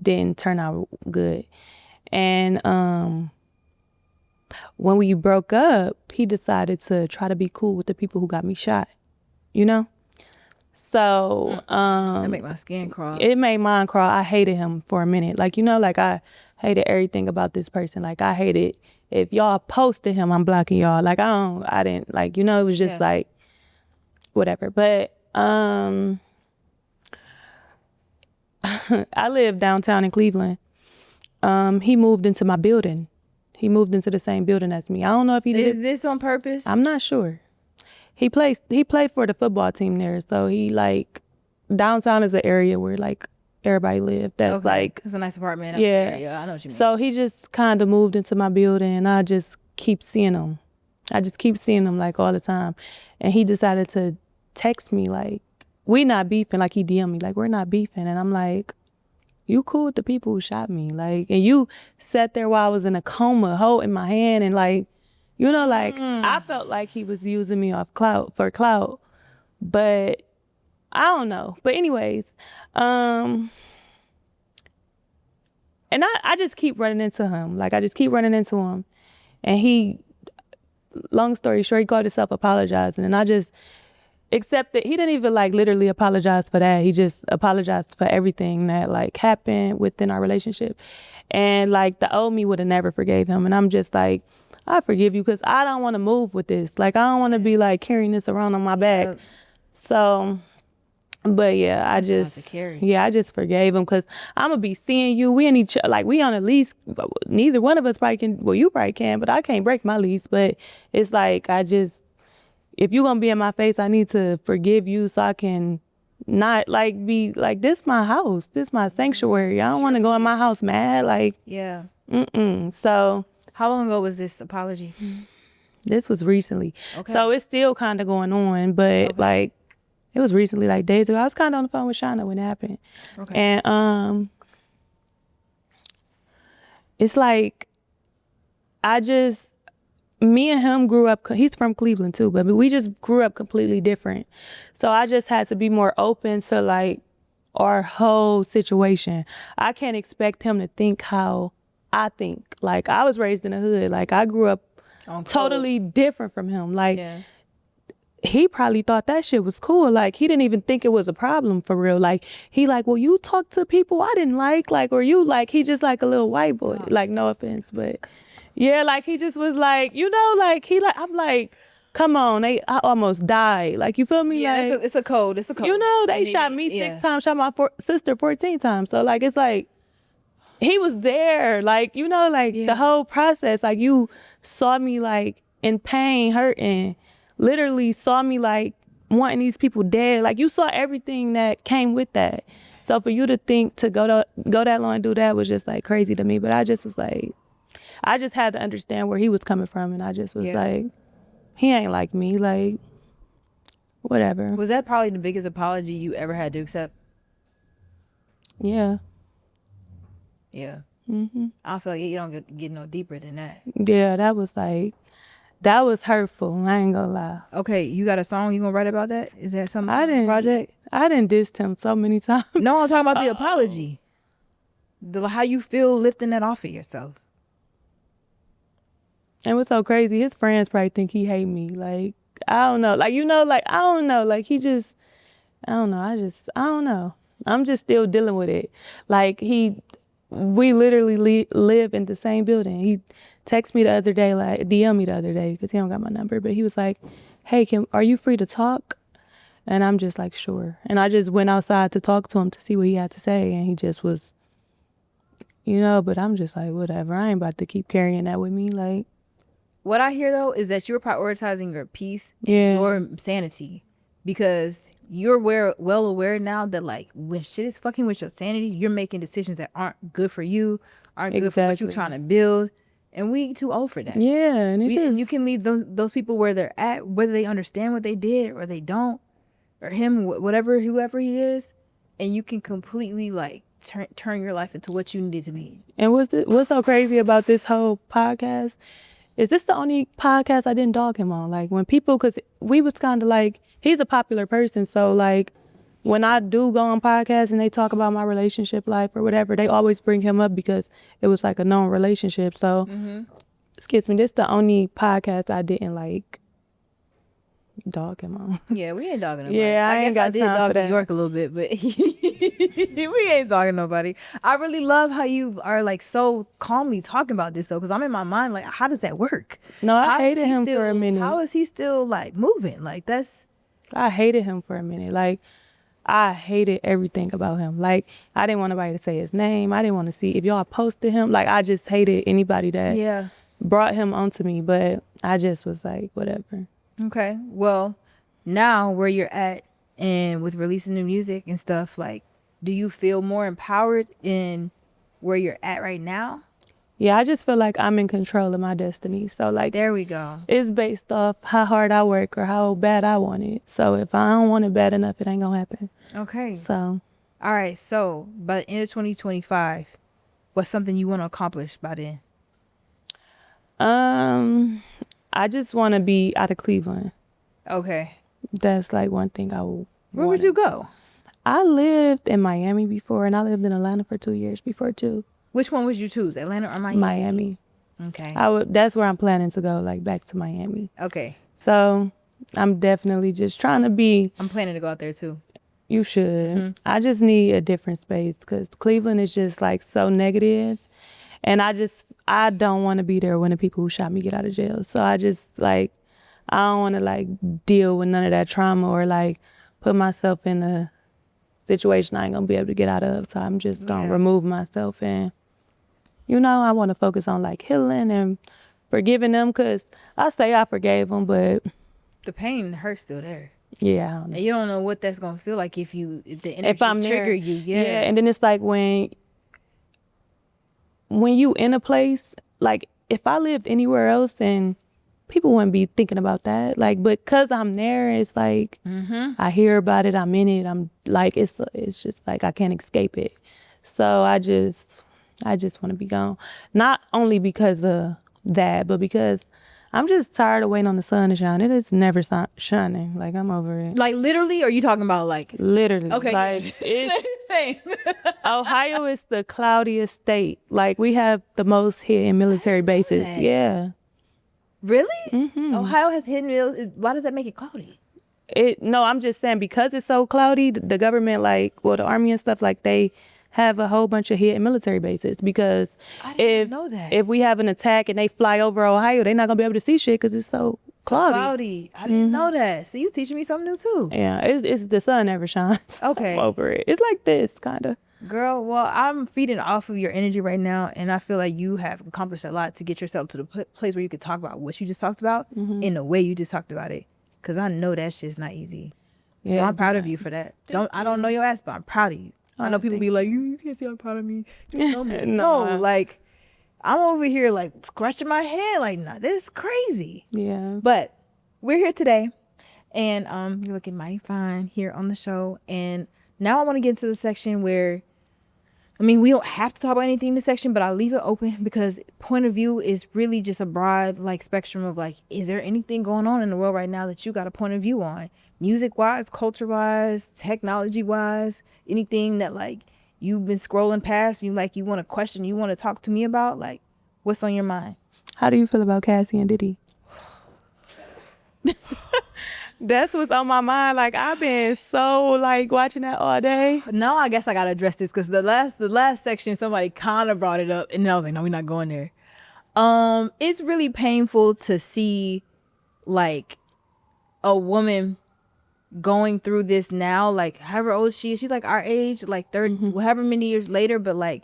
Speaker 2: didn't turn out good. And when we broke up, he decided to try to be cool with the people who got me shot, you know? So
Speaker 1: That make my skin crawl.
Speaker 2: it made mine crawl. I hated him for a minute. Like, you know, like I hated everything about this person. Like I hated, if y'all posted him, I'm blocking y'all. Like I didn't, like, you know, it was just like whatever. But I live downtown in Cleveland. He moved into my building. He moved into the same building as me. I don't know if he did.
Speaker 1: Is this on purpose?
Speaker 2: I'm not sure. He played for the football team there. So he like, downtown is an area where like everybody live. That's like,
Speaker 1: it's a nice apartment up there. Yeah, I know what you mean.
Speaker 2: So he just kind of moved into my building, and I just keep seeing him. Like all the time. And he decided to text me like, we not beefing. Like he DM'd me like, we're not beefing. And I'm like, you cool with the people who shot me? Like, and you sat there while I was in a coma holding my hand, and like, you know, like I felt like he was using me for clout, but I don't know. But anyways, and I just keep running into him. Like I just keep running into him, and he, long story short, he called himself apologizing, and I just accepted. He didn't even like literally apologize for that. He just apologized for everything that like happened within our relationship, and like the old me would have never forgave him. And I'm just like, I forgive you, because I don't want to move with this. Like I don't want to be like carrying this around on my back.
Speaker 1: Yep.
Speaker 2: So, but yeah, I just forgave him, because I'm gonna be seeing you. We in each, like we on a lease. Neither one of us probably can. Well, you probably can, but I can't break my lease. But it's like if you're gonna be in my face, I need to forgive you so I can not like be like, this my house, this my sanctuary. I don't want to go in my house mad. Like So
Speaker 1: how long ago was this apology?
Speaker 2: this was recently.
Speaker 1: Okay.
Speaker 2: So it's still kind of going on, but like it was recently, like days ago. I was kind of on the phone with Shauna when it happened. Okay. And it's like me and him grew up, he's from Cleveland too, but we just grew up completely different. So I just had to be more open to like our whole situation. I can't expect him to think how I think. Like, I was raised in the hood. Like, I grew up totally different from him. Like, he probably thought that shit was cool. Like, he didn't even think it was a problem for real. Like, he like, well, you talk to people I didn't like, or you like, he just like a little white boy. Like, no offense, but yeah, like, he just was like, you know, like, he like, I'm like, come on, I almost died. Like, you feel me?
Speaker 1: Yeah,
Speaker 2: like,
Speaker 1: it's a code. It's a code.
Speaker 2: you know, they shot me 6 times, shot my sister 14 times. So, like, it's like, he was there. Like, you know, like, the whole process, like, you saw me, like, in pain, hurting, literally saw me, like, wanting these people dead. Like, you saw everything that came with that. So for you to think to go that long and do that was just, like, crazy to me. But I just was like, I just had to understand where he was coming from. And I just was like, he ain't like me. Like, whatever.
Speaker 1: Was that probably the biggest apology you ever had to accept?
Speaker 2: Yeah.
Speaker 1: Yeah.
Speaker 2: Mm-hmm.
Speaker 1: I don't feel like you don't get no deeper than that.
Speaker 2: Yeah, that was hurtful. I ain't gonna lie.
Speaker 1: Okay, you got a song you gonna write about that? Is that something project?
Speaker 2: I didn't diss him so many times.
Speaker 1: No, I'm talking about the apology. How you feel lifting that off of yourself.
Speaker 2: And what's so crazy, his friends probably think he hate me. Like, I don't know. Like, you know, like, I don't know. Like, he just, I don't know. I don't know. I'm just still dealing with it. Like, we literally live in the same building. He texted me the other day, like, DM me the other day, because he don't got my number. But he was like, hey, are you free to talk? And I'm just like, sure. And I just went outside to talk to him to see what he had to say. And he just was, you know, but I'm just like, whatever. I ain't about to keep carrying that with me. Like,
Speaker 1: what I hear, though, is that you're prioritizing your peace and your sanity, because you're well aware now that, like, when shit is fucking with your sanity, you're making decisions that aren't good for you, aren't good for what you're trying to build, and we too old for that.
Speaker 2: Yeah, and
Speaker 1: you can leave those people where they're at, whether they understand what they did or they don't, or him, whoever he is, and you can completely, like, turn your life into what you need it to be.
Speaker 2: And what's so crazy about this whole podcast is this the only podcast I didn't dog him on? Like, when people, because we was kind of like, he's a popular person, so, like, when I do go on podcasts and they talk about my relationship life or whatever, they always bring him up because it was like a known relationship. So, excuse me, this the only podcast I didn't, like, dog him on.
Speaker 1: Yeah, we ain't dogging nobody.
Speaker 2: Yeah, I guess I did dog
Speaker 1: New York a little bit, but we ain't dogging nobody. I really love how you are, like, so calmly talking about this, though, because I'm in my mind like, how does that work?
Speaker 2: No, I hated him for a minute.
Speaker 1: How is he still, like, moving? Like,
Speaker 2: I hated him for a minute. Like, I hated everything about him. Like, I didn't want nobody to say his name. I didn't want to see if y'all posted him. Like, I just hated anybody that brought him onto me. But I just was like, whatever.
Speaker 1: Okay. Well, now where you're at and with releasing new music and stuff, like, do you feel more empowered in where you're at right now?
Speaker 2: Yeah, I just feel like I'm in control of my destiny. So, like,
Speaker 1: there we go.
Speaker 2: It's based off how hard I work or how bad I want it. So if I don't want it bad enough, it ain't gonna happen.
Speaker 1: Okay.
Speaker 2: So,
Speaker 1: all right. So by the end of 2025, what's something you want to accomplish by then?
Speaker 2: I just want to be out of Cleveland.
Speaker 1: Okay.
Speaker 2: That's like one thing I would.
Speaker 1: Where would you go?
Speaker 2: I lived in Miami before, and I lived in Atlanta for 2 years before too.
Speaker 1: Which one would you choose, Atlanta or Miami?
Speaker 2: Miami.
Speaker 1: Okay.
Speaker 2: That's where I'm planning to go, like, back to Miami.
Speaker 1: Okay.
Speaker 2: So I'm definitely just trying to be.
Speaker 1: I'm planning to go out there too.
Speaker 2: You should. I just need a different space because Cleveland is just, like, so negative. And I don't want to be there when the people who shot me get out of jail. So I just, like, I don't want to, like, deal with none of that trauma or, like, put myself in a situation I ain't going to be able to get out of. So I'm just going to remove myself. And, you know, I want to focus on, like, healing and forgiving them, because I say I forgave them, but
Speaker 1: the pain hurts still there.
Speaker 2: Yeah, I don't know.
Speaker 1: And you don't know what that's going to feel like if the energy trigger you. Yeah.
Speaker 2: And then it's like when you in a place, like, if I lived anywhere else, then people wouldn't be thinking about that. Like, but because I'm there, it's like, I hear about it, I'm in it, I'm like, it's just like I can't escape it. So I just want to be gone. Not only because of that, but because I'm just tired of waiting on the sun to shine. It is never shining. Like, I'm over it.
Speaker 1: Like literally, or are you talking about like?
Speaker 2: Literally.
Speaker 1: Okay.
Speaker 2: Like, it's
Speaker 1: Same.
Speaker 2: Ohio is the cloudiest state. Like, we have the most hidden military bases.
Speaker 1: that.
Speaker 2: Yeah.
Speaker 1: Really?
Speaker 2: Mm-hmm.
Speaker 1: Ohio has hidden real. Why does that make it cloudy?
Speaker 2: No, I'm just saying, because it's so cloudy, the government, like, well, the army and stuff, like, they have a whole bunch of hidden military bases, because
Speaker 1: I didn't know that.
Speaker 2: if we have an attack and they fly over Ohio, they're not gonna be able to see shit because it's so cloudy.
Speaker 1: I didn't know that. So you teaching me something new too.
Speaker 2: Yeah, it's the sun never shines.
Speaker 1: Okay.
Speaker 2: I'm over it. It's like this, kind of.
Speaker 1: Girl, well, I'm feeding off of your energy right now, and I feel like you have accomplished a lot to get yourself to the place where you could talk about what you just talked about in the way you just talked about it. Because I know that shit's not easy. So
Speaker 2: Yeah,
Speaker 1: I'm proud of you for that. I don't know your ass, but I'm proud of you. I know people be like, you can't say I'm proud of me. You don't know me. No, like, I'm over here, like, scratching my head, like, nah, this is crazy.
Speaker 2: Yeah.
Speaker 1: But we're here today, and you're looking mighty fine here on the show. And now I want to get into the section where, I mean, we don't have to talk about anything in this section, but I'll leave it open because point of view is really just a broad, like, spectrum of, like, is there anything going on in the world right now that you got a point of view on? Music-wise, culture-wise, technology-wise, anything that, like, you've been scrolling past, you want to question, you want to talk to me about, like, what's on your mind?
Speaker 2: How do you feel about Cassie and Diddy? That's what's on my mind. Like, I've been so, like, watching that all day.
Speaker 1: Now I guess I gotta address this because the last section somebody kind of brought it up, and then I was like, no, we're not going there. It's really painful to see, like, a woman going through this now, like, however old she is. She's like our age, like 30, however many years later, but like,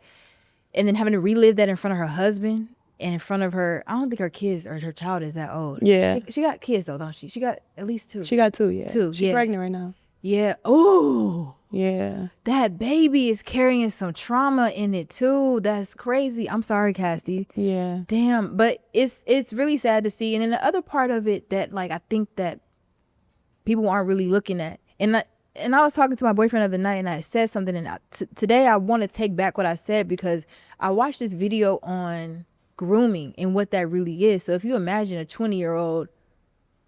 Speaker 1: and then having to relive that in front of her husband and in front of her. I don't think her kids or her child is that old.
Speaker 2: Yeah.
Speaker 1: She got kids though, don't she? She got at least 2.
Speaker 2: She got 2, yeah.
Speaker 1: 2,
Speaker 2: She's
Speaker 1: yeah.
Speaker 2: pregnant right now.
Speaker 1: Yeah. Oh.
Speaker 2: Yeah.
Speaker 1: That baby is carrying some trauma in it too. That's crazy. I'm sorry, Cassie.
Speaker 2: Yeah.
Speaker 1: Damn. But it's really sad to see. And then the other part of it that, like, I think that people aren't really looking at. And I was talking to my boyfriend the other night, and I said something. And today I want to take back what I said, because I watched this video on grooming and what that really is. So if you imagine a 20-year-old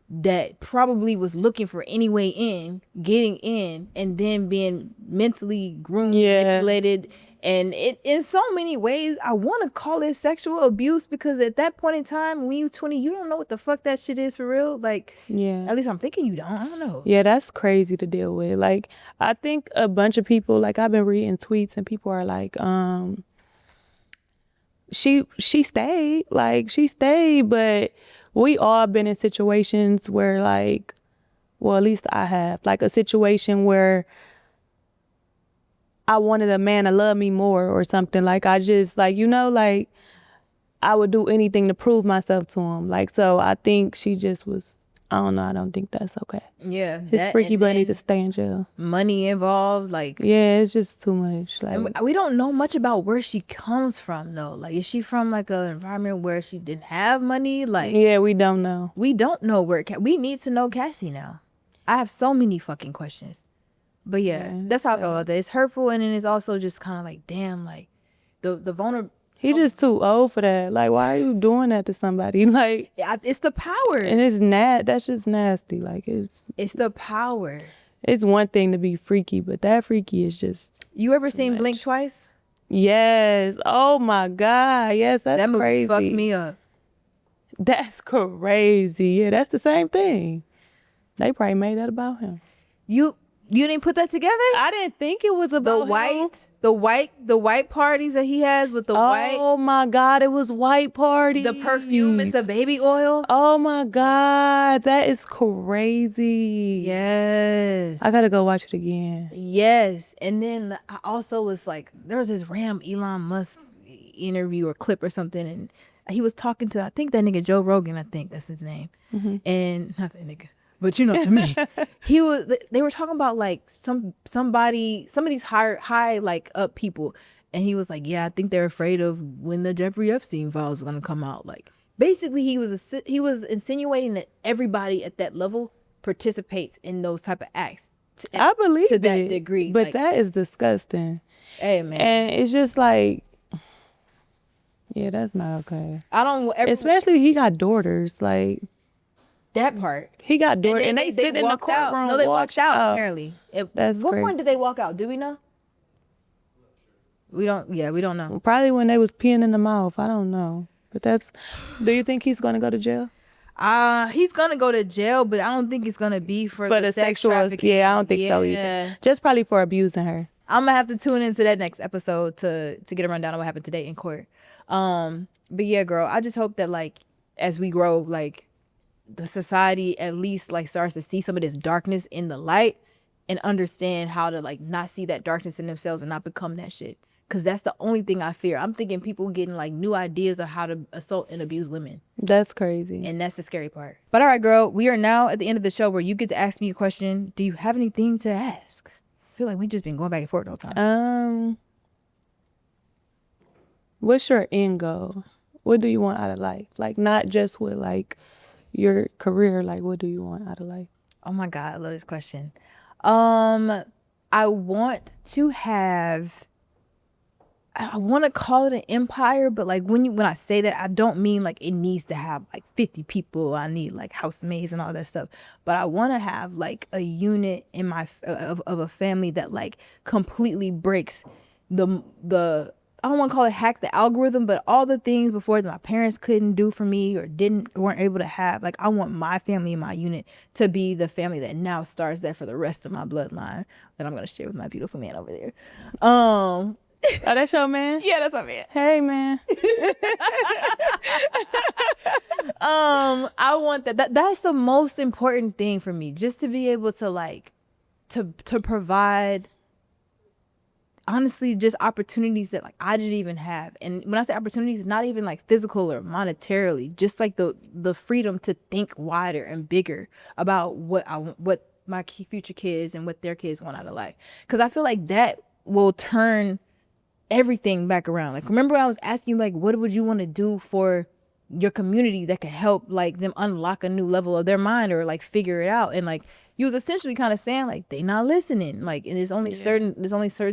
Speaker 1: that probably was looking for any way in, getting in, and then being mentally groomed, manipulated, and it in so many ways, I want to call it sexual abuse, because at that point in time, when you're 20, you don't know what the fuck that shit is for real. Like,
Speaker 2: yeah.
Speaker 1: At least I'm thinking you don't. I don't know.
Speaker 2: Yeah, that's crazy to deal with. Like, I think a bunch of people, like, I've been reading tweets and people are like, she stayed, but we all been in situations where, like, well, at least I have, like, a situation where I wanted a man to love me more or something. Like, I just, like, you know, like, I would do anything to prove myself to him. Like, so I think she just was, I don't know, I don't think that's okay.
Speaker 1: Yeah.
Speaker 2: His freaky butt needs to stay in jail.
Speaker 1: Money involved, like.
Speaker 2: Yeah, it's just too much. Like,
Speaker 1: and we don't know much about where she comes from, though. Like, is she from, like, an environment where she didn't have money? Like,
Speaker 2: yeah, we don't know.
Speaker 1: We don't know where, we need to know Cassie now. I have so many fucking questions. But yeah, that's how I feel about that. It's hurtful, and then it's also just kind of like, damn, like, the vulnerable.
Speaker 2: He just too old for that. Like, why are you doing that to somebody? Like,
Speaker 1: it's the power.
Speaker 2: And it's that's just nasty. Like,
Speaker 1: it's the power.
Speaker 2: It's one thing to be freaky, but that freaky is just.
Speaker 1: You ever seen Blink Twice?
Speaker 2: Yes. Oh my God. Yes, that's
Speaker 1: that movie
Speaker 2: crazy.
Speaker 1: Fucked me up.
Speaker 2: That's crazy. Yeah, that's the same thing. They probably made that about him.
Speaker 1: You didn't put that together?
Speaker 2: I didn't think it was about him.
Speaker 1: The white parties that he has with the white.
Speaker 2: Oh my God, it was white parties.
Speaker 1: The perfume is the baby oil.
Speaker 2: Oh my God, that is crazy.
Speaker 1: Yes.
Speaker 2: I gotta go watch it again.
Speaker 1: Yes. And then I also was like, there was this random Elon Musk interview or clip or something, and he was talking to, I think that nigga Joe Rogan, I think that's his name. Mm-hmm. And not that nigga. But you know what I mean. They were talking about, like, some of these high like up people, and he was like, yeah, I think they're afraid of when the Jeffrey Epstein files are gonna come out. Like, basically he was insinuating that everybody at that level participates in those type of acts.
Speaker 2: I believe
Speaker 1: to that degree,
Speaker 2: but
Speaker 1: like,
Speaker 2: that is disgusting.
Speaker 1: Hey man,
Speaker 2: and it's just like, Yeah, that's not okay.
Speaker 1: I don't
Speaker 2: Especially he got daughters. Like
Speaker 1: that part.
Speaker 2: he got daughters, and they sit in the
Speaker 1: walked out.
Speaker 2: courtroom.
Speaker 1: No, they walked out.
Speaker 2: Oh,
Speaker 1: Apparently,
Speaker 2: that's
Speaker 1: what
Speaker 2: crazy.
Speaker 1: point did they walk out? Do we know? We don't. Yeah, we don't know.
Speaker 2: Probably when they was peeing in the mouth. I don't know. But that's. Do you think he's gonna go to jail?
Speaker 1: He's gonna go to jail, but I don't think it's gonna be for the sex
Speaker 2: sexual.
Speaker 1: trafficking.
Speaker 2: Yeah, I don't think so either. Just probably for abusing her.
Speaker 1: I'm gonna have to tune into that next episode to get a rundown of what happened today in court. But yeah, girl, I just hope that like as we grow, like the society at least like starts to see some of this darkness in the light and understand how to like not see that darkness in themselves and not become that shit. Cause that's the only thing I fear. I'm thinking people getting like new ideas of how to assault and abuse women.
Speaker 2: That's crazy.
Speaker 1: And that's the scary part. But all right, girl, we are now at the end of the show where you get to ask me a question. Do you have anything to ask? I feel like we just been going back and forth all the time.
Speaker 2: What's your end goal? What do you want out of life? Like not just with like your career, like what do you want out of life?
Speaker 1: Oh my God, I love this question. I want to have, I want to call it an empire, but like when I say that, I don't mean like it needs to have like 50 people. I need like housemaids and all that stuff. But I want to have like a unit in my of a family that like completely breaks the I don't want to call it hack the algorithm, but all the things before that my parents couldn't do for me or weren't able to have. Like I want my family and my unit to be the family that now starts that for the rest of my bloodline that I'm gonna share with my beautiful man over there.
Speaker 2: Oh, that's your man?
Speaker 1: Yeah, that's my man.
Speaker 2: Hey, man.
Speaker 1: I want that's the most important thing for me, just to be able to like to provide honestly just opportunities that like I didn't even have. And when I say opportunities, not even like physical or monetarily, just like the freedom to think wider and bigger about what my future kids and what their kids want out of life. Because I feel like that will turn everything back around. Like remember when I was asking you like what would you want to do for your community that could help like them unlock a new level of their mind or like figure it out, and like you was essentially kind of saying like they not listening, like, and there's only certain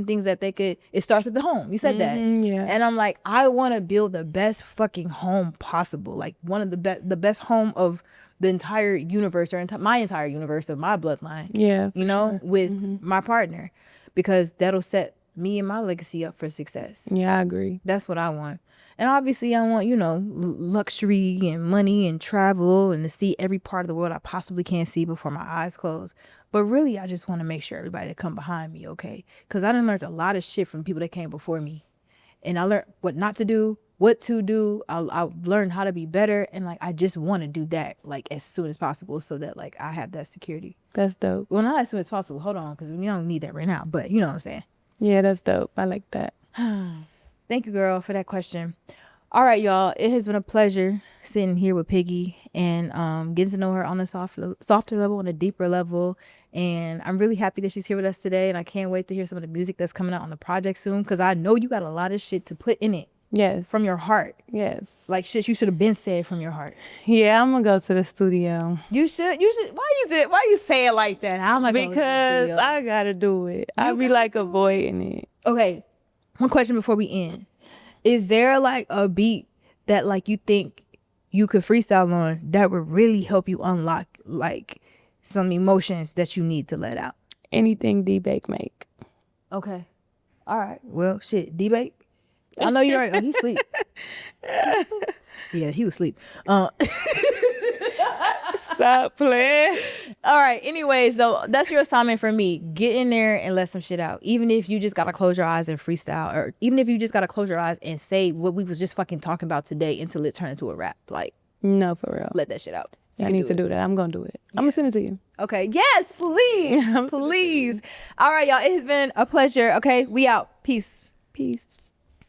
Speaker 1: things that they could, it starts at the home. You said that.
Speaker 2: Yeah.
Speaker 1: And I'm like, I want to build the best fucking home possible, like one of the best home of the entire universe or my entire universe of my bloodline.
Speaker 2: Yeah,
Speaker 1: you know,
Speaker 2: sure.
Speaker 1: with my partner, because that'll set me and my legacy up for success.
Speaker 2: Yeah, I agree.
Speaker 1: That's what I want. And obviously I want, you know, luxury and money and travel and to see every part of the world I possibly can see before my eyes close. But really, I just want to make sure everybody that come behind me, okay? Because I done learned a lot of shit from people that came before me. And I learned what not to do, what to do. I learned how to be better. And like, I just want to do that like as soon as possible so that like I have that security.
Speaker 2: That's dope.
Speaker 1: Well, not as soon as possible. Hold on, because we don't need that right now. But you know what I'm saying?
Speaker 2: Yeah, that's dope. I like that.
Speaker 1: Thank you, girl, for that question. All right, y'all. It has been a pleasure sitting here with Piggy and getting to know her on a softer level, on a deeper level. And I'm really happy that she's here with us today. And I can't wait to hear some of the music that's coming out on the project soon, because I know you got a lot of shit to put in it.
Speaker 2: Yes.
Speaker 1: From your heart.
Speaker 2: Yes.
Speaker 1: Like shit you should have been said from your heart.
Speaker 2: Yeah, I'm gonna go to the studio.
Speaker 1: You should. Why you say it like that? How am I going to the studio?
Speaker 2: I gotta do it. I be like avoiding it.
Speaker 1: Okay. One question before we end. Is there like a beat that like you think you could freestyle on that would really help you unlock like some emotions that you need to let out?
Speaker 2: Anything D-Bake make.
Speaker 1: Okay. All right. Well, shit. D-Bake? I know you're right. Oh, he sleep. Yeah, he was asleep.
Speaker 2: Stop playing.
Speaker 1: All right. Anyways, though, that's your assignment for me. Get in there and let some shit out. Even if you just gotta close your eyes and freestyle, or even if you just gotta close your eyes and say what we was just fucking talking about today until it turned into a rap. Like,
Speaker 2: no, for real.
Speaker 1: let that shit out.
Speaker 2: Yeah, I need to do that. I'm gonna do it. I'm gonna send it to you.
Speaker 1: Okay. Yes, please. Please. All right, y'all. It has been a pleasure. Okay. We out. Peace.
Speaker 2: Peace.